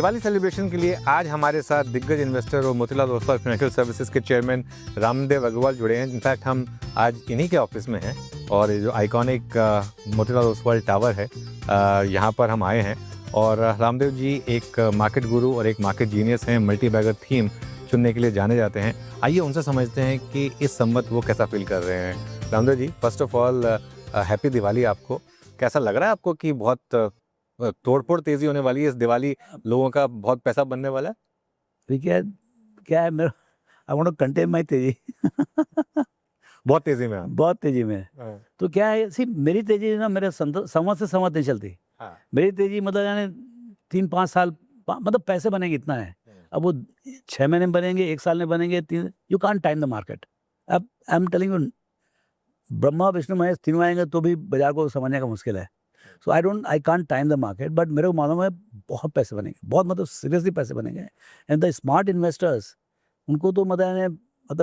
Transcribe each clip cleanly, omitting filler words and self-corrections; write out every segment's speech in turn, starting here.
Diwali celebration के लिए आज हमारे साथ दिग्गज इन्वेस्टर और मोतीलाल ओसवाल फाइनेंशियल सर्विसेज के चेयरमैन रामदेव अग्रवाल जुड़े हैं। इनफैक्ट हम आज इन्हीं के ऑफिस में हैं और ये जो आइकॉनिक मोतीलाल ओसवाल टावर है यहाँ पर हम आए हैं। और रामदेव जी एक मार्केट गुरु और एक मार्केट जीनियस हैं, मल्टी बैगर थीम चुनने के लिए जाने जाते हैं। आइए उनसे समझते हैं कि इस संवत वो कैसा फील कर रहे हैं। Ramdev ji, first of all happy Diwali आपको। कैसा लग रहा है आपको कि बहुत तोड़फोड़ तेजी होने वाली है इस दिवाली, लोगों का बहुत पैसा बनने वाला है? देखिए क्या है, मेरा I want to contain my तेजी बहुत तेजी में बहुत तेजी में। तो क्या है, सी मेरी तेजी ना मेरे संवत से संवत नहीं चलती। मेरी तेजी मतलब यानी 3-5 साल मतलब पैसे बनेंगे इतना है। अब वो 6 महीने में बनेंगे, 1 साल में बनेंगे, 3, you can't time the market. अब I am telling you, Brahma Vishnu Mahesh तीनों आएंगे तो भी बाजार को समझने का मुश्किल है। So I can't time the market, but मेरे को मालूम है बहुत पैसे बनेंगे, बहुत मतलब सीरियसली पैसे बनेंगे। एंड द स्मार्ट इन्वेस्टर्स, उनको तो मतलब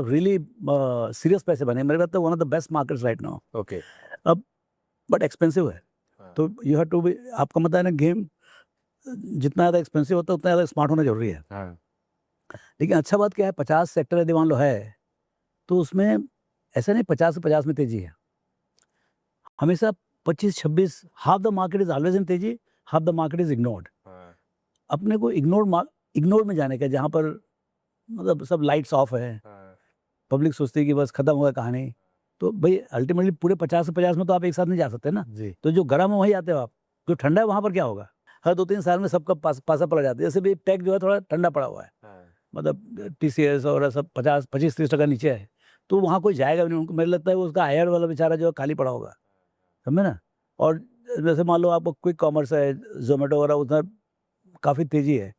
रियली सीरियस पैसे बने। मेरे पास तो one of the best markets right now. Okay. अब बट एक्सपेंसिव है, तो यू हैव टू बी, आपका मतलब है ना, गेम जितना ज़्यादा एक्सपेंसिव होता है उतना ज़्यादा स्मार्ट होना जरूरी है। लेकिन अच्छा बात क्या है, 50 सेक्टर यदि मान लो है तो उसमें ऐसा नहीं 50 से 50 में तेजी है। हमेशा 25-26, half the market is always in तेजी, half the market is ignored. अपने को इग्नोर में जाने का, जहाँ पर मतलब सब लाइट्स ऑफ है, पब्लिक सोचती है कि बस खत्म हुआ कहानी। तो भाई अल्टीमेटली पूरे 50 से 50 में तो आप एक साथ नहीं जा सकते ना जी। तो जो गर्म है वहीं आते हो आप, जो ठंडा है वहाँ पर क्या होगा? हर 2-3 साल में सबका पासा पड़ जाता है। जैसे भी टेक जो है थोड़ा ठंडा पड़ा हुआ है, मतलब TCS और सब 25-30% नीचे है, तो वहाँ कोई जाएगा भी नहीं। उनको मेरे लगता है उसका हायर वाला बेचारा जो है खाली पड़ा होगा, समझे ना। और जैसे मान लो आपको क्विक कॉमर्स है, जोमेटो वगैरह, उधर काफ़ी तेजी है,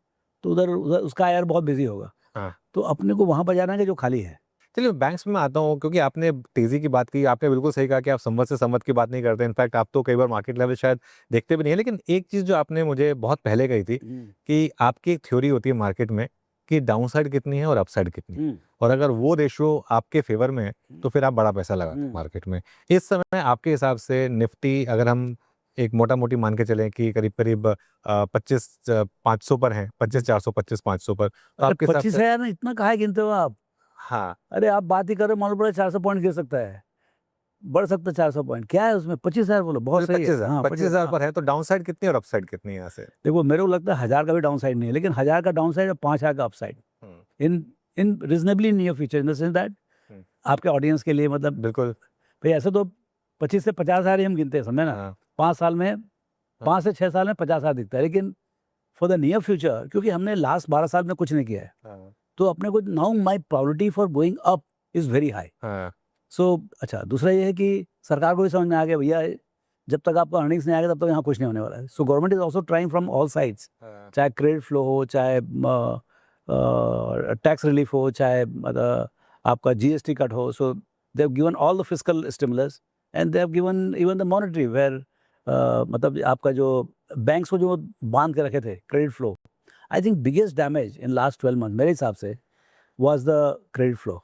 तो उधर उसका हायर बहुत बिजी होगा। तो अपने को वहाँ पर जाना है कि जो खाली है। चलिए बैंक्स में आता हूँ, क्योंकि आपने तेजी की बात की, आपने बिल्कुल सही कहा कि आप संवत से संवत की बात नहीं करते। इनफैक्ट आप तो कई बार मार्केट लेवल शायद देखते भी नहीं है। लेकिन एक चीज़ जो आपने मुझे बहुत पहले कही थी कि आपकी एक थ्योरी होती है मार्केट में कि डाउन साइड कितनी है और अपसाइड कितनी है, और अगर वो रेशियो आपके फेवर में है तो फिर आप बड़ा पैसा लगाते हैं मार्केट में। इस समय आपके हिसाब से निफ्टी, अगर हम एक मोटा मोटी मान के चलें कि करीब करीब 25,500 पर है, 25,400, 25,500 पर, तो आपके हिसाब से 25,000 में इतना कहाँ गिनते हो आप? हाँ, अरे आप बात ही कर रहे हो, मालूम पड़ा 400 पॉइंट गिर सकता है, बढ़ सकता है 400 पॉइंट। क्या है उसमें? 25,000 बोलो, बहुत सही है। 25,000 पर है, तो डाउन साइड कितनी है और अपसाइड कितनी है यहाँ से? देखो मेरे को लगता है 1000 का भी डाउन साइड नहीं है, लेकिन 1000 का डाउन साइड और 5,000 का upside in reasonably near future, in the sense that आपके ऑडियंस के लिए, मतलब बिल्कुल भाई ऐसे तो 25 से 50,000 ही हम गिनते हैं, समझे ना। 5 साल में 5 से 6 साल में 50,000 दिखता है, लेकिन फॉर द नियर फ्यूचर, क्योंकि हमने लास्ट 12 साल में कुछ नहीं किया है, तो अपने को now my probability for going up is very high. So अच्छा, दूसरा ये है कि सरकार को भी समझ में आ गया भैया, जब तक आपका अर्निंग्स नहीं आएगा तब तक यहाँ कुछ नहीं होने वाला है। So government is also trying from all sides, चाहे क्रेडिट फ्लो हो, चाहे टैक्स रिलीफ हो, चाहे आपका GST कट हो। So they have given all the fiscal stimulus and they have given even the monetary, where मतलब आपका जो बैंक्स को जो बांध के रखे थे credit flow. I think biggest damage in last 12 month मेरे हिसाब से was the credit flow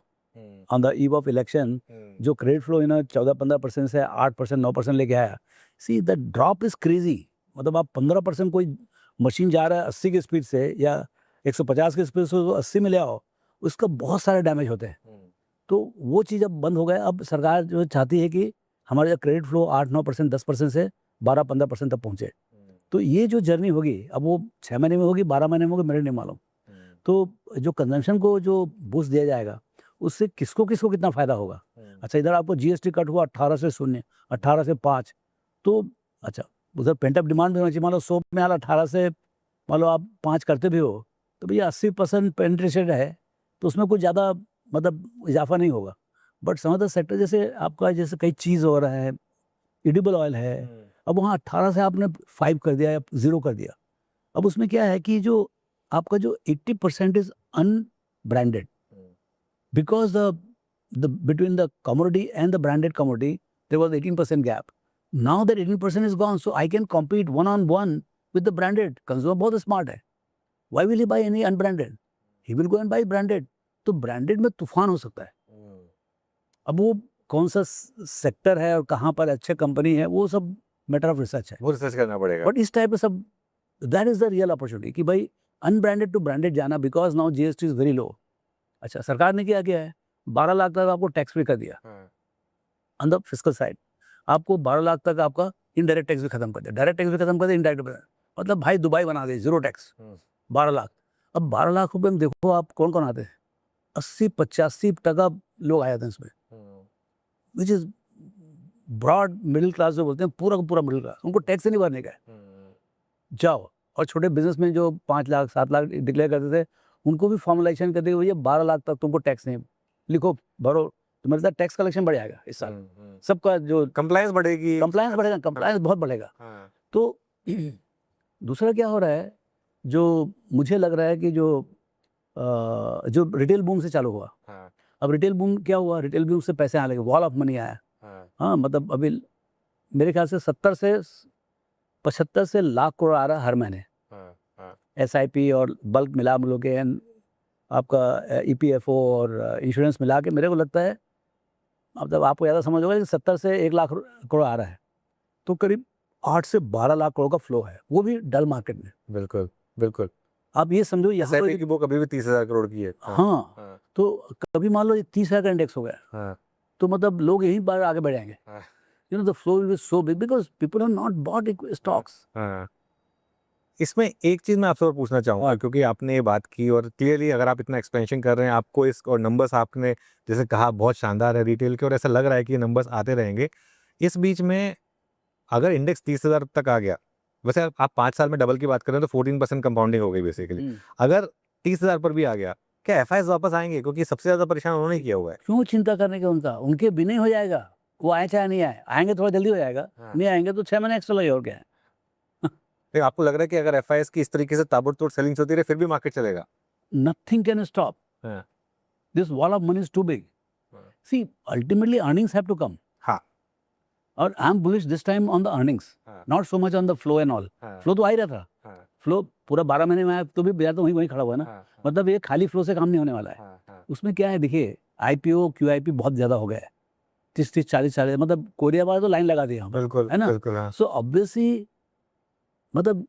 on the eve of election. जो क्रेडिट फ्लो 14-15% से 8%, 9% लेके आया। See the drop is crazy. मतलब आप 15% कोई मशीन जा रहा है 80 की स्पीड से या 150 की स्पीड से, तो 80 में ले आओ, उसका बहुत सारे डैमेज होते हैं। तो वो चीज़ अब बंद हो गया। अब सरकार जो चाहती है कि हमारा जो क्रेडिट फ्लो 8-9%, 10% से 12-15% तक पहुँचे। तो ये जो जर्नी होगी, अब वो 6 महीने में होगी, 12 महीने में होगी, मेरे नहीं मालूम। तो जो कंजम्पशन को जो बूस्ट दिया जाएगा, उससे किसको किसको कितना फ़ायदा होगा। अच्छा, इधर आपको GST कट हुआ 18 से 0, 18 से 5, तो अच्छा उधर पेंट अप डिमांड भी होनी चाहिए। मान लो 100 में 18 से मान लो आप 5 करते भी हो, तो भैया 80% पेनिट्रेशन है, तो उसमें कुछ ज़्यादा मतलब इजाफा नहीं होगा। बट सम अदर सेक्टर, जैसे आपका जैसे कई चीज़ हो रहा है, एडिबल ऑयल है, अब वहाँ 18 से आपने 5 कर दिया या 0 कर दिया। अब उसमें क्या है कि जो आपका जो 80% is unbranded, because the between the commodity and the branded commodity there was 18% gap. Now that 18% is gone, so I can compete one on one with the branded. Consumer बहुत smart है, why will he buy any unbranded? He will go and buy branded. तो branded में तूफान हो सकता है। अब वो कौन सा सेक्टर है और कहाँ पर अच्छे कंपनी है, वो सब मैटर ऑफ रिसर्च है, वो रिसर्च करना पड़ेगा। बट इस टाइप में सब that is the real opportunity कि भाई अनब्रांडेड टू ब्रांडेड जाना, because now GST is very low. अच्छा, सरकार ने क्या किया है, 12 लाख तक आपको टैक्स फ्री कर दिया ऑन द फिस्कल साइड। आपको 12 लाख तक आपका इनडायरेक्ट टैक्स भी खत्म कर दिया, डायरेक्ट टैक्स भी खत्म कर दिया, इनडायरेक्ट, मतलब भाई दुबई बना दे, जीरो टैक्स, 12 लाख। अब 12 लाख रुपए में देखो आप कौन कौन आते हैं, 80-85% लोग आ जाते हैं इसमें, which is broad middle class जो बोलते हैं, पूरा का पूरा मिडिल क्लास, उनको टैक्स ही नहीं भरने का है। जाओ, और छोटे बिजनेस में जो 5 लाख 7 लाख डिक्लेयर करते थे, उनको भी फॉर्मलाइजेशन कर दिया, भैया 12 लाख तक तुमको टैक्स नहीं, लिखो भरो, तुम्हारे साथ टैक्स कलेक्शन बढ़ जाएगा इस साल, सबका जो कंप्लायंस बढ़ेगी, कंप्लायंस बढ़ेगा, कंप्लायंस बहुत बढ़ेगा। तो दूसरा क्या हो रहा है, जो मुझे लग रहा है कि जो रिटेल बूम से चालू हुआ, अब रिटेल बूम क्या हुआ, रिटेल बूम से पैसे आने लगे, वॉल ऑफ मनी आया। हाँ, मतलब अभी मेरे ख्याल से 70 से 75 से लाख करोड़ आ रहा है हर महीने, SIP और बल्क मिला के, आपका EPFO और इंश्योरेंस मिला के, मेरे को लगता है, मतलब आपको ज़्यादा समझ होगा कि 70 से 1 लाख करोड़ आ रहा है, तो करीब 8 से 12 लाख करोड़ का फ्लो है, वो भी डल मार्केट में। बिल्कुल बिल्कुल। आप ये समझो, यहाँ SIP की बुक अभी भी 30,000 करोड़ की है। हाँ, तो कभी मान लो 30,000 का इंडेक्स हो गया, तो मतलब लोग यही बार आगे बढ़ जाएंगे। You know, the flow will be so big because people have not bought stocks. इसमें एक चीज़ मैं आपसे और पूछना चाहूँगा, क्योंकि आपने ये बात की और क्लियरली अगर आप इतना एक्सपेंशन कर रहे हैं, आपको इस और नंबर्स आपने जैसे कहा बहुत शानदार है रिटेल के, और ऐसा लग रहा है कि ये नंबर्स आते रहेंगे। इस बीच में अगर इंडेक्स 30,000 तक आ गया, वैसे आप 5 साल में डबल की बात करें तो 14% कंपाउंडिंग हो गई बेसिकली। अगर 30,000 पर भी आ गया, क्या FIs वापस आएंगे? क्योंकि सबसे ज़्यादा परेशान उन्होंने किया हुआ है। क्यों चिंता करने का उनका, उनके बिना ही हो जाएगा, वो आए चाहे नहीं आए, आएंगे थोड़ा जल्दी हो जाएगा, नहीं आएंगे तो 6 महीने एक्स्ट्रा लगे, और क्या है। लेकिन आपको लग रहा है कि अगर FIs की इस तरीके से ताबड़तोड़ सेलिंग्स होती रहे फिर भी मार्केट चलेगा? Nothing can stop. This wall of money is too big. See, ultimately earnings have to come. हाँ, और I am bullish this time on the earnings, not so much on the flow and all. Flow तो आ ही रहा था, flow पूरा 12 महीने में आया, तो भी बाजार तो वहीं खड़ा हुआ है ना। मतलब ये खाली फ्लो से काम नहीं होने वाला है। उसमें क्या है, देखिए IPO QIP बहुत ज्यादा हो गया है, 30-30 40-40, मतलब कोरिया वाला तो लाइन लगा दिया, बिल्कुल है ना। बिल्कुल। सो ऑब्वियसली, मतलब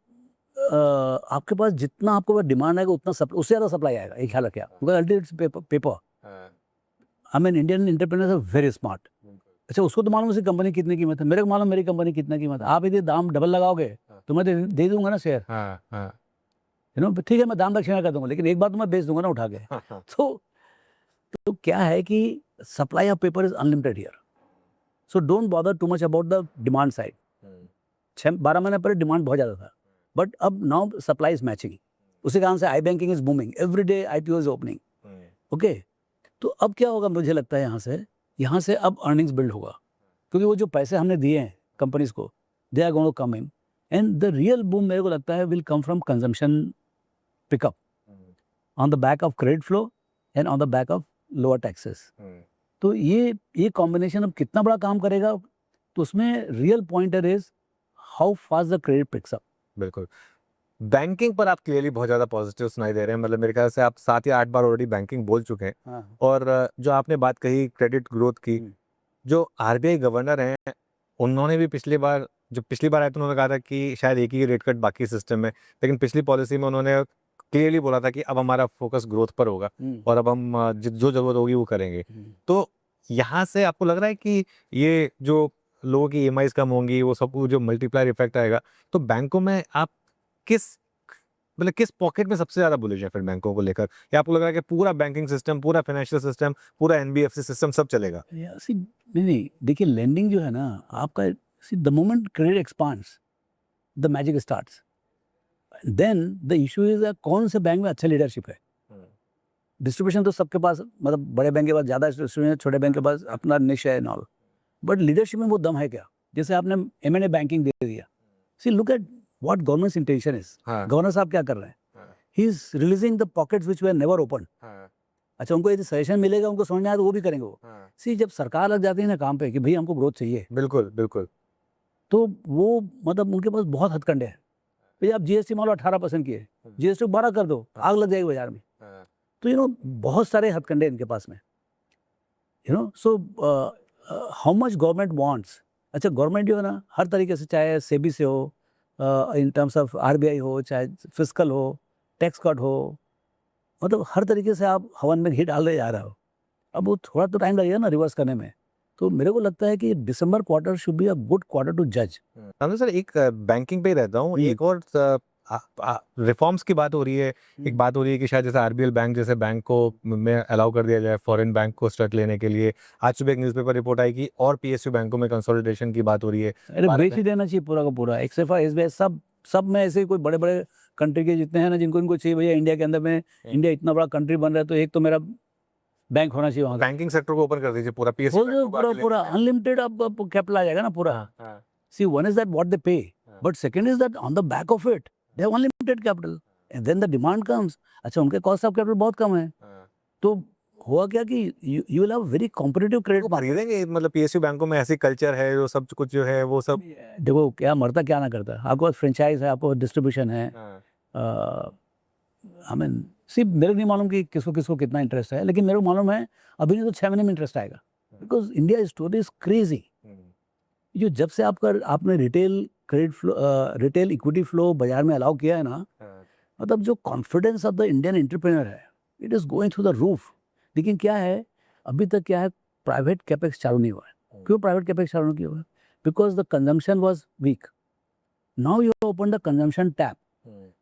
आपके पास जितना आपको डिमांड आएगा उतना उससे ज़्यादा सप्लाई आएगा, एक ख्याल रखिए आप, because ultimately paper. I mean Indian entrepreneurs are very smart. अच्छा, उसको तो मालूम उसकी कंपनी कितनी कीमत है, मेरे को मालूम मेरी कंपनी कितना कीमत है। आप यदि दाम डबल लगाओगे तो मैं दे दूंगा ना शेयर, यू नो, ठीक है, मैं दाम दक्षिणा कर दूंगा, लेकिन एक बार तो मैं बेच दूंगा ना उठा के। तो क्या है कि supply of paper is unlimited here, so don't bother too much about the demand side. 12 महीने पहले डिमांड बहुत ज़्यादा था, बट अब नाउ सप्लाई इज मैचिंग, उसी कारण से I banking is booming, every day IPO is opening. Okay, तो अब क्या होगा, मुझे लगता है यहाँ से अब अर्निंग्स बिल्ड होगा, क्योंकि वो जो पैसे हमने दिए हैं कंपनीज को, they are going to come in, and the real boom मेरे को लगता है will come from consumption pickup on the back of credit flow and on the back of lower taxes. तो ये कॉम्बिनेशन अब कितना बड़ा काम करेगा, तो उसमें real pointer is how fast the credit picks up. बिल्कुल। बैंकिंग पर आप क्लियरली बहुत ज़्यादा पॉजिटिव सुनाई दे रहे हैं, मतलब मेरे ख्याल से आप 7 या 8 बार ऑलरेडी बैंकिंग बोल चुके हैं। और जो आपने बात कही क्रेडिट ग्रोथ की, जो RBI गवर्नर हैं उन्होंने भी पिछली बार आए तो उन्होंने कहा था कि शायद एक ही रेट कट बाकी सिस्टम में, लेकिन पिछली पॉलिसी में उन्होंने क्लियरली बोला था कि अब हमारा फोकस ग्रोथ पर होगा और अब हम जो ज़रूरत होगी वो करेंगे। तो यहाँ से आपको लग रहा है कि ये जो लोगों की EMIs कम होंगी, वो सब जो मल्टीप्लायर इफेक्ट आएगा, तो बैंकों में आप किस पॉकेट में सबसे ज़्यादा बुलिश है फिर बैंकों को लेकर, या आपको लग रहा है कि पूरा बैंकिंग सिस्टम, पूरा फाइनेंशियल सिस्टम, पूरा NBFC सिस्टम सब चलेगा? नहीं, देखिए, लेंडिंग जो है ना आपका, the moment credit expands the magic starts, then the issue is कौन से बैंक में अच्छा लीडरशिप है। डिस्ट्रीब्यूशन तो सबके पास, मतलब बड़े बैंक के पास ज़्यादा डिस्ट्रीब्यूशन, छोटे बैंक के पास अपना निश है नॉल, बट लीडरशिप में वो दम है क्या? जैसे आपने M&A बैंकिंग दे दिया, see look at what government's intention is. Governor साहब क्या कर रहे हैं, he is releasing the pockets which were never open. अच्छा, उनको यदि सजेशन मिलेगा, उनको समझ में आया तो वो भी करेंगे वो। सी, जब सरकार लग जाती है ना काम पे कि भाई हमको ग्रोथ चाहिए, बिल्कुल बिल्कुल, तो वो मतलब उनके पास बहुत हथकंडे हैं। भाई आप GST मान लो 18% की है, GST 12 कर दो, आग लग जाएगी बाजार में। तो यू नो, बहुत सारे हथकंडे इनके पास में, you know. So how much government wants, अच्छा गवर्नमेंट जो है ना हर तरीके से, चाहे सेबी से हो, इन टर्म्स ऑफ RBI हो, चाहे फिस्कल हो, टैक्स कट हो, मतलब हर तरीके से आप हवन में घी डालते जा रहे हो। अब वो थोड़ा तो टाइम लगेगा ना रिवर्स करने में। तो मेरे को लगता है कि दिसंबर quarter should be a good quarter to जज। रामदेव सर, एक बैंकिंग पे ही रहता हूँ, एक और रिफॉर्म्स की बात हो रही है। एक बात हो रही है कि शायद जैसे आरबीएल बैंक जैसे बैंक को में अलाउ कर दिया जाए फॉरेन बैंक को स्टक लेने के लिए। आज सुबह एक न्यूज़पेपर रिपोर्ट आई कि और पीएसयू बैंकों में कंसोलिडेशन की बात हो रही है। अरे भारत बेच में- ही देना चाहिए पूरा का पूरा, एक्सेफा एसबीआई सब में ऐसे कोई बड़े बड़े कंट्री के जितने हैं ना जिनको इनको चाहिए भैया इंडिया के अंदर में, इंडिया इतना बड़ा कंट्री बन रहा है तो एक तो मेरा बैंक होना चाहिए वहाँ। बैंकिंग सेक्टर को ओपन कर दीजिए पूरा पीएसयू पूरा पूरा अनलिमिटेड अब कैपिटल आ जाएगा ना पूरा। See, one is that what they pay, but second is that on the back of it, they have unlimited capital, and then the demand comes. अच्छा, उनके cost of capital बहुत कम है, तो हुआ क्या कि you will have very competitive credit market. खरीदेंगे, मतलब पीएसयू बैंकों में ऐसी कल्चर है जो सब कुछ जो है वो सब। देखो क्या मरता क्या ना करता, आपको फ्रेंचाइज है, आपको डिस्ट्रीब्यूशन है। आई मीन सी मेरे नहीं मालूम कि किसको किसको कितना इंटरेस्ट है, लेकिन मेरे को मालूम है अभी नहीं तो 6 महीने में इंटरेस्ट आएगा, because India story is crazy. जो जब से आपने retail credit flow retail equity flow बाजार में अलाउ किया है ना, मतलब जो confidence of the Indian entrepreneur है it is going through the roof. लेकिन क्या है अभी तक क्या है, प्राइवेट कैपेक्स चालू नहीं हुआ है। क्यों प्राइवेट कैपेक्स चालू नहीं हुआ है? Because the consumption was weak. Now you open the consumption tap,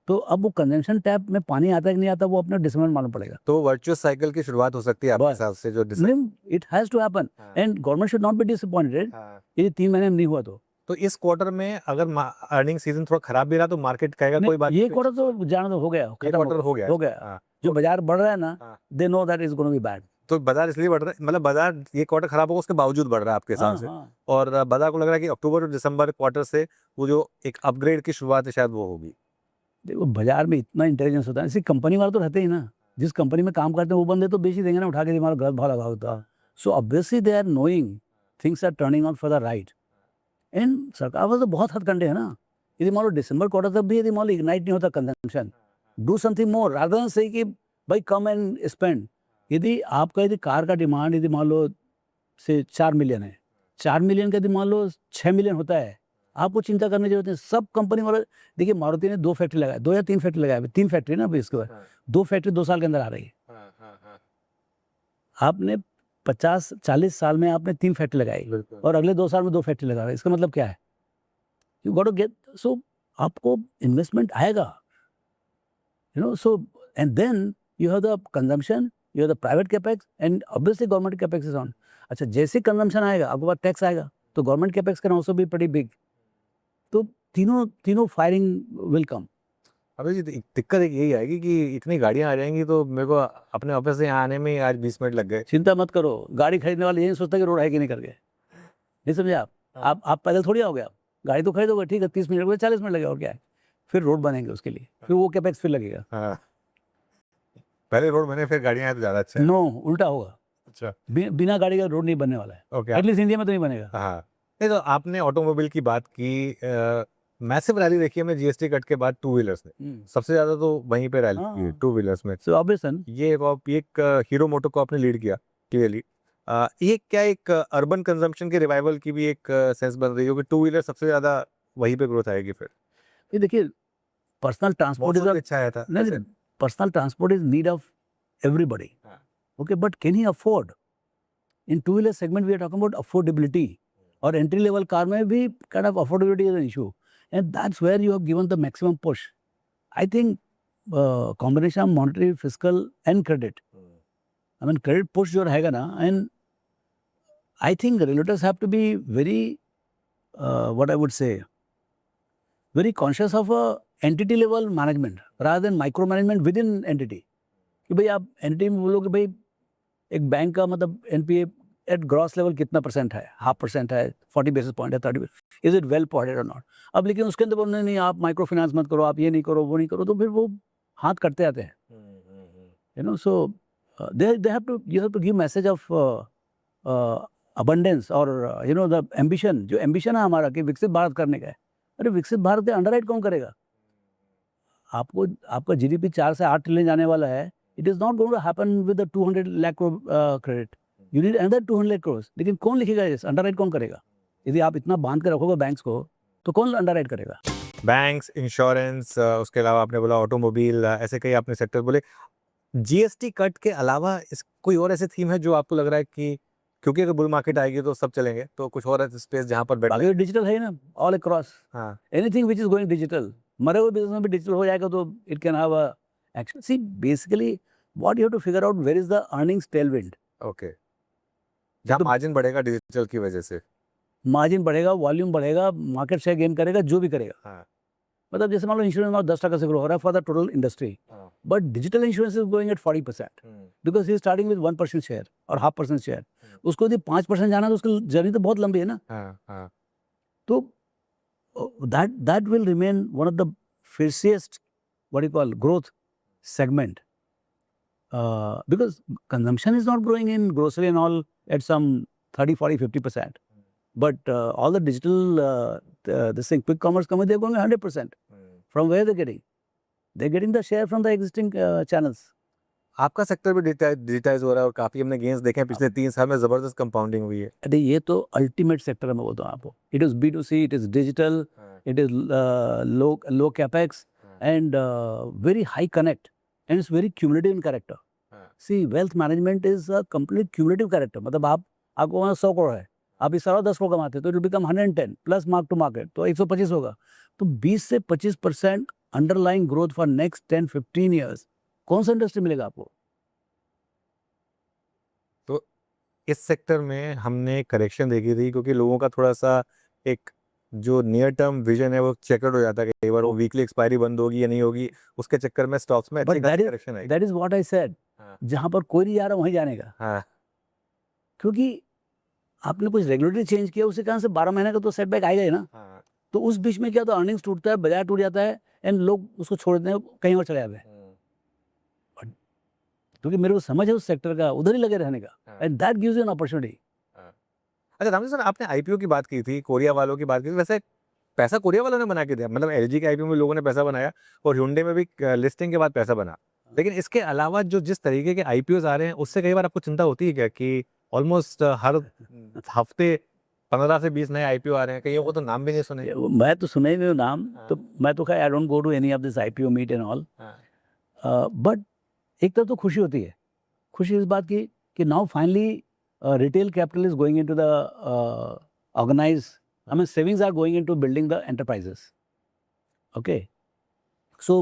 तो अब वो कंजम्पशन टैप में पानी आता है कि नहीं आता वो अपने दिसंबर में मालूम पड़ेगा। तो वर्चुअस साइकिल की शुरुआत हो सकती है आपके हिसाब से जो नहीं, it has to happen and government should not be disappointed ये 3 महीने में नहीं हुआ तो इस क्वार्टर में अगर अर्निंग सीजन थोड़ा खराब भी रहा तो मार्केट कहेगा कोई बात ये क्वार्टर तो जाना तो हो गया, क्वार्टर हो गया। जो बाजार बढ़ रहा है ना, they know that is gonna be bad. तो बाजार इसलिए बढ़ रहा है, मतलब बाजार ये क्वार्टर खराब होगा उसके बावजूद बढ़ रहा है आपके हिसाब से। और बाजार को लग रहा है कि अक्टूबर और दिसंबर क्वार्टर से वो जो एक अपग्रेड की शुरुआत है शायद वो होगी। देखो बाजार में इतना इंटेलिजेंस होता है, इसी कंपनी वाले तो रहते ही ना, जिस कंपनी में काम करते हैं वो बंदे तो बेच ही देंगे ना, उठा के दिमाग गलत भाव लगा होता। So obviously they are knowing things are turning out for the right and सरकार वाले तो बहुत हथकंडे है ना। यदि मान लो दिसंबर क्वार्टर तक भी यदि मान लो इग्नाइट नहीं होता consumption, do something more rather than से कि भाई कम एंड स्पेंड। यदि आपका यदि कार का डिमांड यदि मान लो से 4 मिलियन है, 4 मिलियन का यदि मान लो 6 मिलियन होता है, आपको चिंता करने की जरूरत नहीं। सब कंपनी वाले देखिए, मारुति ने 2 फैक्ट्री लगाए, 2 या 3 फैक्ट्री लगाए, 3 फैक्ट्री ना अभी इसके बाद 2 फैक्ट्री 2 साल के अंदर आ रही है। आपने 50-40 साल में आपने 3 फैक्ट्री लगाई और अगले 2 साल में 2 फैक्ट्री लगा रहे हैं, इसका मतलब क्या है? You got to get, so आपको इन्वेस्टमेंट आएगा, you know, so and then you have the consumption, you have the private capex and obviously government capex is on. अच्छा, जैसे कंजम्पशन आएगा आपके पास टैक्स आएगा, तो government capex can also be pretty big. तो तीनों फायरिंग विल कम। अभी दिक्कत एक यही आएगी कि इतनी गाड़ियां आ जाएंगी तो मेरे को अपने ऑफिस से यहाँ आने में आज 20 मिनट लग गए। चिंता मत करो, गाड़ी खरीदने वाले यही सोचता है कि रोड है कि नहीं करके, नहीं समझे आप? आप पैदल थोड़ी आओगे, आप गाड़ी तो खरीदोगे, ठीक है 30 मिनट लगेगा, 40 मिनट लगेगा, और क्या है, फिर रोड बनेंगे उसके लिए, फिर वो कैपेक्स फिर लगेगा। पहले रोड बने फिर गाड़ियां आए तो ज्यादा अच्छा है। नो, उल्टा होगा। अच्छा, बिना गाड़ी का रोड नहीं बनने वाला है, ओके। एटलीस्ट इंडिया में तो नहीं बनेगा। हाँ, नहीं तो आपने ऑटोमोबाइल की बात की, मैसिव रैली देखी हमने जीएसटी कट के बाद 2 व्हीलर्स में, सबसे ज्यादा तो वहीं पे रैली की 2 व्हीलर्स में। सो ऑब्वियसली ये एक हीरो मोटो को आपने लीड किया क्लियरली। ये क्या एक अर्बन कंजम्पशन के रिवाइवल की भी एक सेंस बन रही है कि 2 व्हीलर सबसे ज्यादा वहीं पे ग्रोथ आएगी फिर? ये देखिए, पर्सनल ट्रांसपोर्ट इज अच्छा आया था। नहीं, personal transport is need of everybody, okay, but can he afford? In 2 wheeler segment we are talking about affordability, और एंट्री लेवल कार में भी kind of affordability is an issue, and that's where you have given the maximum push. I think combination of monetary, fiscal and credit, I mean credit push जो रहेगा ना, and I think regulators have to be very what I would say very conscious of entity level management rather than micro management with in entity. कि भाई आप entity में बोलो कि भाई एक बैंक का मतलब एनपीए एट ग्रॉस लेवल कितना परसेंट है, 0.5% है, 40 बेसिस पॉइंट है, 30, इज इट वेल पॉइंटेड और नॉट? अब लेकिन उसके अंदर बोलने नहीं, आप माइक्रो फाइनेंस मत करो, आप ये नहीं करो, वो नहीं करो, तो फिर वो हाथ करते आते हैं, you know. So they have to, you have to give message of abundance और यू नो द एम्बिशन, जो एम्बिशन है हमारा कि विकसित भारत करने का है। अरे विकसित भारत के अंडरराइट कौन करेगा? आपको आपका जीडीपी 4 से 8 ट्रिलियन जाने वाला है, it is not going to happen with the 200 lakh credit, you need another 200 crore. लेकिन कौन लिखेगा इस अंडरराइट, कौन करेगा? यदि आप इतना बांध के रखोगे बैंक्स को, तो कौन अंडरराइट करेगा? बैंक्स, इंश्योरेंस, उसके अलावा आपने बोला ऑटोमोबाइल, ऐसे कई आपने सेक्टर बोले। जीएसटी कट के अलावा इस कोई और ऐसे थीम है जो आपको लग रहा है कि क्योंकि अगर बुल मार्केट आएगी तो सब चलेंगे, तो कुछ और ऐसे स्पेस जहाँ पर बेट बाकी लगे? डिजिटल है ही ना, ऑल अक्रॉस, हाँ, anything which is going digital, मरे हुए बिजनेस में भी डिजिटल हो जाएगा तो it can have a action. See basically what you have to figure out where is the earnings tailwind. Okay. जहाँ तो मार्जिन बढ़ेगा डिजिटल की वजह से। मार्जिन बढ़ेगा, वॉल्यूम बढ़ेगा, मार्केट शेयर गेन करेगा, जो भी करेगा। हाँ, मतलब जैसे मान लो इंश्योरेंस में 10% से ग्रो हो रहा है फॉर द टोटल इंडस्ट्री, हाँ, but digital insurance is going at 40% because he starting with 1% share और 0.5% शेयर। उसको यदि 5% जाना है तो उसकी जर्नी तो बहुत लंबी है ना। हाँ, हाँ, तो that will remain one of the fiercest, what you call, growth segment, because consumption is not growing in grocery and all at some 30, 40, 50%, but all the digital this thing quick commerce company, they're going 100%. From where they're getting the share from the existing channels. आपका sector भी digitise हो रहा है और काफी हमने gains देखे हैं पिछले 3 साल में, जबरदस्त कंपाउंडिंग हुई है। अरे ये तो अल्टीमेट सेक्टर है, मैं बोलता हूँ आपको। It is B2C, it is digital, it is low capex and very high connect, and it's very cumulative in character. See wealth management is a complete cumulative character. मतलब आपको वहाँ 100 करोड़ है, आप इस साल 10 करोड़ कमाते तो it will become 110 plus mark to market, तो 125 होगा। तो 20 से 25% underlying growth for next 10-15 years, कौन सा इंडस्ट्री मिलेगा आपको? तो इस सेक्टर में हमने करेक्शन देखी थी क्योंकि लोगों का थोड़ा-सा एक जो नियर टर्म विज़न है वो चेकर्ड हो जाता है, कई बार वो वीकली एक्सपायरी बंद होगी या नहीं होगी, उसके चक्कर में स्टॉक्स में अच्छी बट खासी correction I. That is what I said, हाँ, जहाँ पर कोई नहीं जा रहा वहीं जाने का। हाँ, क्योंकि आपने कुछ रेगुलेटरी चेंज किया, उसी कारण से 12 महीने का तो सेटबैक आएगा ही ना। हाँ, तो उस बीच में क्या, तो अर्निंग्स टूटता है, बाजार टूट जाता है, एंड लोग उसको छोड़ देते हैं, कहीं और चले जाते हैं। बट क्योंकि मेरे को समझ है उस सेक्टर का, उधर ही लगे रहने का, and that gives you an opportunity. हाँ। अच्छा रामजी सर, आपने आईपीओ की बात की थी, कोरिया वालों की बात की थी, वैसे पैसा कोरिया वालों ने बना के दिया? मतलब एलजी के आईपीओ में लोगों ने पैसा बनाया और hyundai में भी लिस्टिंग के बाद पैसा बना। लेकिन इसके अलावा जो जिस तरीके के आईपीओज आ रहे हैं उससे कई बार आपको चिंता होती है क्या कि ऑलमोस्ट हर हफ्ते 15 से 20 नए आईपीओ आ रहे हैं, कईयों को तो नाम भी नहीं सुने। मैं तो सुने हुए नाम, हाँ। तो मैं तो खैर I don't go to any of this IPO meet and all, हाँ, बट एक तरफ तो खुशी होती है। खुशी इस बात की कि now finally retail capital is going into the organise, I mean savings are going into building the enterprises. Okay, so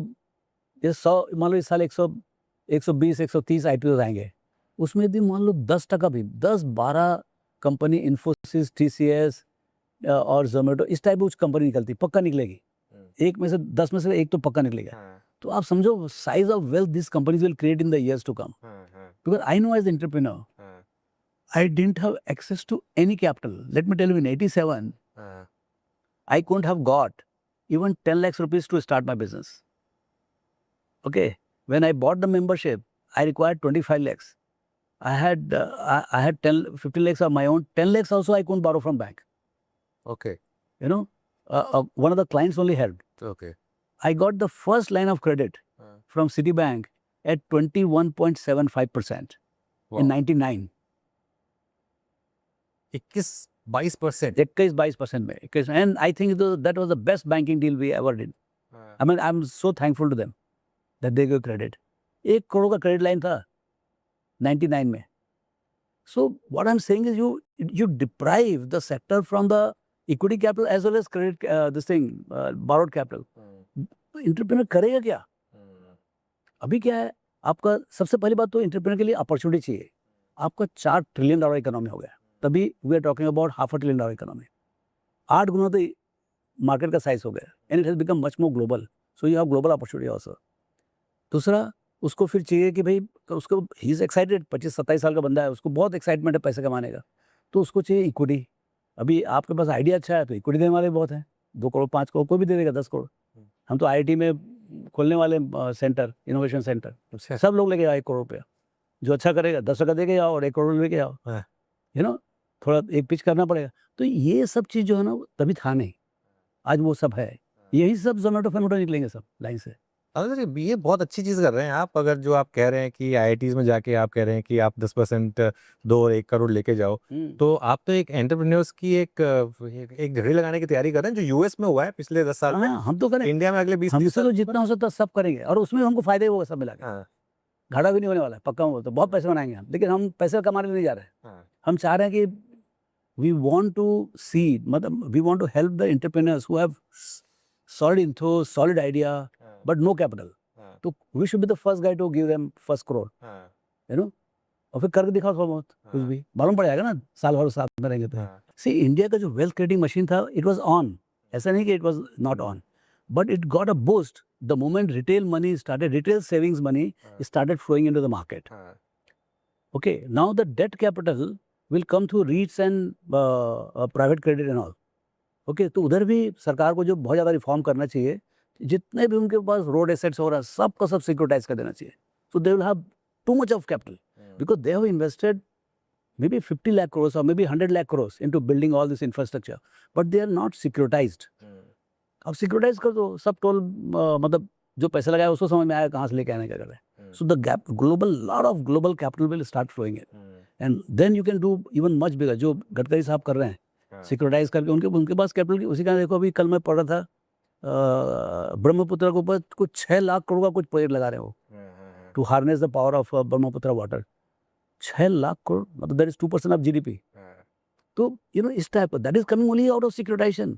ये 100, मान लो इस साल 120-130 IPOs आएंगे, उसमें यदि मान लो 10% भी, 10-12 कंपनी, इन्फोसिस, TCS और जोमेटो, इस टाइप की कुछ कंपनी निकलती, पक्का निकलेगी। एक में से 10 में से एक तो पक्का निकलेगा। तो आप समझो size of wealth this companies will create in the years to come. Because I know as entrepreneur, I didn't have access to any capital. Let me tell you, in 87, I couldn't have got even 10 lakhs rupees to start my business. Okay, when I bought the membership, I required 25 lakhs. I had 15 lakhs of my own. 10 lakhs also I couldn't borrow from bank. Okay. You know, one of the clients only helped. Okay. I got the first line of credit from Citibank at 21.75% in 99. 21-22%. 21-22% में, and I think that was the best banking deal we ever did. I mean, I'm so thankful to them that they gave credit. 1 crore का credit line था 99 में. So what I'm saying is you deprive the sector from the equity capital as well as credit, borrowed capital. तो entrepreneur करेगा क्या? अभी क्या है, आपका सबसे पहली बात तो एंटरप्रेन्योर के लिए अपॉर्चुनिटी चाहिए। आपका $4 ट्रिलियन इकोनॉमी हो गया, तभी we are talking about $500 billion economy. 8 गुना तो मार्केट का साइज हो गया, and it has become much more global, so you have global opportunity also. दूसरा, उसको फिर चाहिए कि भाई, उसको ही इज एक्साइटेड, 25-27 साल का बंदा है, उसको बहुत एक्साइटमेंट है पैसे कमाने का, तो उसको चाहिए इक्विटी। अभी आपके पास आइडिया अच्छा है तो इक्विटी देने वाले बहुत हैं, 2 करोड़ 5 करोड़ कोई भी दे देगा, 10 करोड़। हम तो IIT में खोलने वाले सेंटर, इनोवेशन सेंटर, सब लोग लेके आओ 1 करोड़ रुपया, जो अच्छा करेगा 10% दे के आओ और 1 करोड़ लेके आओ। यू नो, थोड़ा एक पिच करना पड़ेगा। तो ये सब चीज़ जो है ना, तभी था नहीं, आज वो सब है। यही सब जोमेटो फोमेटो निकलेंगे सब लाइन से। अगर ये बहुत अच्छी चीज़ कर रहे हैं आप, अगर जो आप कह रहे हैं कि आईआईटीज़ में जाके आप कह रहे हैं कि आप 10% 2 और 1 करोड़ लेके जाओ, तो आप तो एक एंटरप्रेन्योर्स की एक घड़ी लगाने की तैयारी कर रहे हैं, जो यूएस में हुआ है पिछले 10 साल में, हाँ, हम तो करें, इंडिया में अगले 20-30 हमसे साल तो में जितना हो सकता है सब करेंगे और उसमें हमको फायदा ही होगा सब मिला के। हाँ, घाटा भी नहीं होने वाला है, पक्का हूँ तो बहुत पैसे बनाएंगे हम, लेकिन हम पैसे कमाने नहीं जा रहे हैं। हाँ, हम चाह रहे हैं कि वी वांट टू सी, मतलब we want to help the entrepreneurs who have solid इन्थो, सॉलिड आइडिया हाँ, बट नो कैपिटल। हाँ, तो we should be the first guy to give them first crore, हाँ, यू नो, और फिर करके दिखाओ थोड़ा बहुत, कुछ हाँ, भी मालूम पड़ जाएगा ना, साल भर साथ में रहेंगे तो। हाँ, सी, इंडिया का जो वेल्थ क्रिएटिंग मशीन था, इट वाज ऑन, ऐसा नहीं कि it was not on, but it got a boost the moment retail money started, retail savings money हाँ, started flowing into the market. हाँ, Okay, now the debt capital will come through REITs and private credit and all. Okay, तो उधर भी सरकार को जो बहुत ज़्यादा रिफॉर्म करना चाहिए, जितने भी उनके पास रोड एसेट्स हो रहा है सबका सब सिक्योरिटाइज कर देना चाहिए, so they will have too much of capital because they have invested maybe 50 lakh crores or maybe 100 lakh crores into building all this infrastructure, but they are not securitized. अब securitise कर दो, सब toll मतलब जो पैसा लगाया उसको समझ में आया कहाँ से लेके आने का कर रहे हैं। So the gap global, lot of global capital will start flowing in and then you can do even much bigger, जो गडकरी साहब कर रहे हैं सिक्योरिटाइज करके, उनके उनके पास कैपिटल की उसी का। देखो अभी कल मैं पढ़ रहा था ब्रह्मपुत्र के ऊपर कुछ 6 लाख करोड़ का कुछ प्रोजेक्ट लगा रहे हो to harness the power of Brahmaputra water. 6 lakh crore मतलब दैट इज 2% ऑफ जीडीपी। तो यू नो इस type that is coming only out of securitization.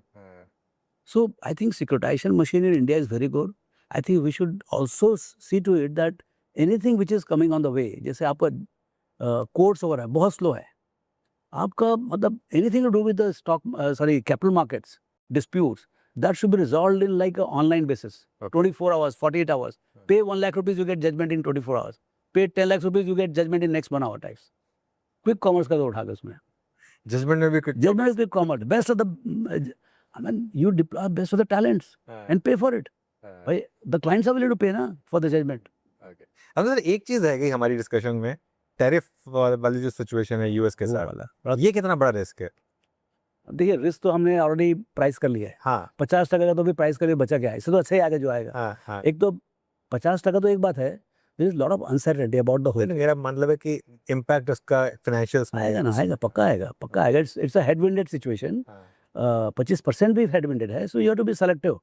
So I think securitization machine in India is very good. I think we should also see to it that anything which is coming on the way, जैसे आपका courts हो रहा है बहुत slow है, आपका मतलब anything to do with the stock capital markets disputes, that should be resolved in like a online basis. Okay. 24 hours, 48 hours. Pay 1 lakh rupees, you get judgment in 24 hours. Pay 10 lakhs rupees, you get judgment in next 1 hour types. Quick commerce का तो उठा के उसमें judgement में भी कुछ judgment is quick commerce. Best of the I mean, you deploy best of the talents and pay for it. भाई the clients are willing to pay ना for the judgment. अब सर एक चीज रह गई हमारी डिस्कशन में, टैरिफ वाली जो सिचुएशन है यूएस के वो साथ वाला। ये कितना बड़ा रिस्क है? देखिए रिस्क तो हमने ऑलरेडी प्राइस कर लिया है। हाँ 50% का तो भी प्राइस करके बचा क्या है, इससे तो अच्छा ही आगे जो आएगा। हाँ हाँ, एक तो 50% तो एक बात है, there is lot of uncertainty about the whole. मेरा मतलब है कि इम्पैक्ट उसका फाइनेंशियल्स में आएगा ना, आएगा, पक्का आएगा, पक्का आएगा। It's a हेडविंडेड situation. 25% भी हेडविंडेड है, so you have to be selective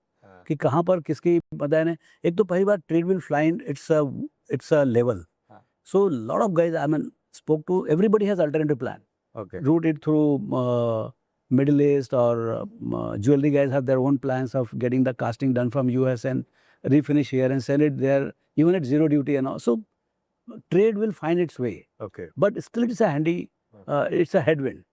कि कहाँ पर किसकी पता नहीं। एक तो पहली बार trade will fly in its a level, so lot of guys I mean spoke to, everybody has alternative plan, okay route it through Middle East or jewelry guys have their own plans of getting the casting done from US and refinish here and sell it there, even at zero duty and all. So trade will find its way, okay but still it's a handy, it's a headwind.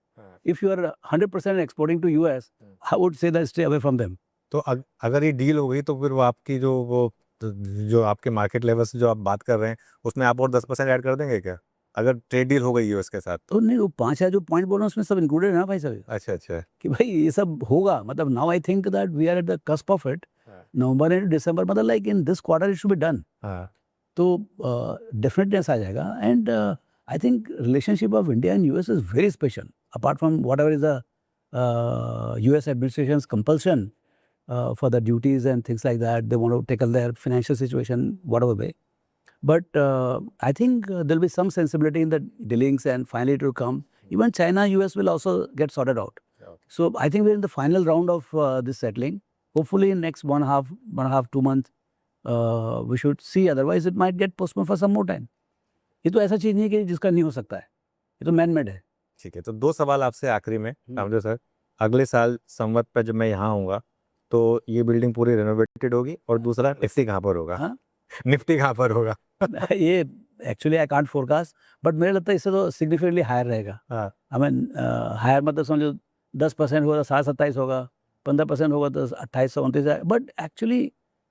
If you are 100% exporting to US, I would say that stay away from them. तो अगर ये deal हो गई तो फिर वो आपकी जो आपके मार्केट लेवल से जो आप बात कर रहे हैं उसमें आप और 10% ऐड कर देंगे क्या, अगर ट्रेड डील हो गई यूएस के साथ? तो नहीं, वो 5,000 जो पॉइंट बोल रहा हूँ उसमें सब इंक्लूडेड है ना भाई साहब, अच्छा अच्छा कि भाई ये सब होगा। मतलब now I think that we are at the cusp of it. November and December, मतलब like in this quarter it should be done. हाँ तो डेफिनेटनेस आ जाएगा and I think relationship of India and US is very special, apart from whatever is the US administrations compulsion for the duties and things like that. They want to tackle their financial situation whatever way. But I think there'll be some sensibility in the dealings and finally it will come. Even China, US will also get sorted out. So I think we're in the final round of this settling. Hopefully in next one and a half, 2 months, we should see. Otherwise it might get postponed for some more time. ये तो ऐसा चीज़ नहीं है कि जिसका नहीं हो सकता है, ये तो मैन मेड है। ठीक है, तो 2 सवाल आपसे आखिरी में रामदेव सर। अगले साल संवत पे जब मैं यहाँ आऊँगा तो ये बिल्डिंग पूरी रेनोवेटेड होगी, और दूसरा निफ्टी कहाँ पर होगा? हाँ निफ्टी कहाँ पर होगा? ये actually I can't forecast, but मुझे लगता है इससे तो सिग्निफिकेंटली हायर रहेगा। हाँ आई मीन हायर मतलब समझो 10% होगा तो 27 होगा, 15% होगा तो 28-29, बट एक्चुअली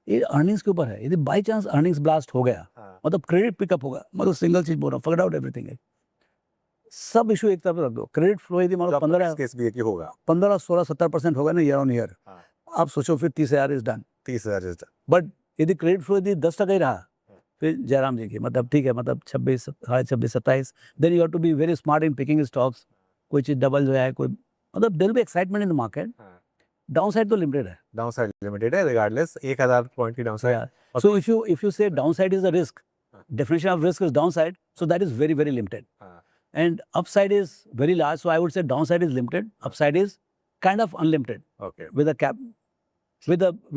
ये अर्निंग्स के ऊपर है। यदि बाई चांस अर्निंग्स ब्लास्ट हो गया, हाँ मतलब क्रेडिट पिकअप होगा, मतलब सिंगल चीज बोल रहा हूँ, फॉरगेट आउट एवरीथिंग है, सब इशू एक तरफ रख दो। क्रेडिट फ्लो यदि मतलब केस भी है कि होगा 15-16-17% होगा ना ईयर ऑन ईयर, हाँ आप सोचो फिर 30,000 इज डन। 30,000 बट यदि क्रेडिट फ्लो यदि 10% ही रहा, फिर जयराम जी की मतलब ठीक है, मतलब 26, 26, 27, then you have to be very smart in picking stocks. कोई चीज़ डबल जो है, कोई मतलब there will be excitement in the market, downside तो लिमिटेड है. डाउनसाइड लिमिटेड है रिगार्डलेस 1000 पॉइंट की downside. Yeah. So if you say downside is a risk, definition of risk is downside, so that is very, very limited. And upside is very large, so I would say downside is limited, upside is kind of unlimited. Okay. With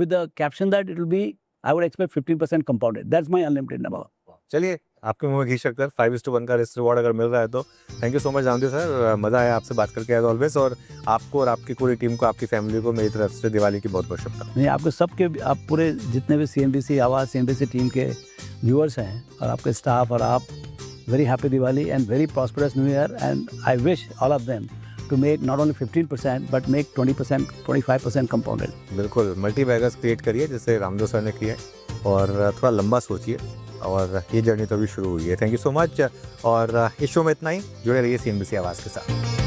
the caption that it will be, I would expect 15% compounded. That's my unlimited number. चलिए आपके मुंह में घी शक्कर 5:1 का risk reward अगर मिल रहा है तो thank you so much Ramdev sir. मज़ा आया आपसे बात करके एज ऑलवेज, और आपको और आपकी पूरी टीम को, आपकी फैमिली को मेरी तरफ से दिवाली की बहुत बहुत शुभकामनाएं. नहीं, आपके सबके, आप पूरे जितने भी CNBC आवाज़, CNBC टीम के व्यूअर्स हैं और आपके स्टाफ और आप, very happy Diwali and very prosperous new year. And I wish all of them to make not only 15% but make 20%, 25% compounded. बिल्कुल मल्टी बैगर्स क्रिएट करिए जैसे रामदेव सर ने किया है, और थोड़ा लंबा सोचिए, और ये जर्नी तो अभी शुरू हुई है. थैंक यू सो मच, और इस शो में इतना ही. जुड़े रहिए CNBC आवाज़ के साथ.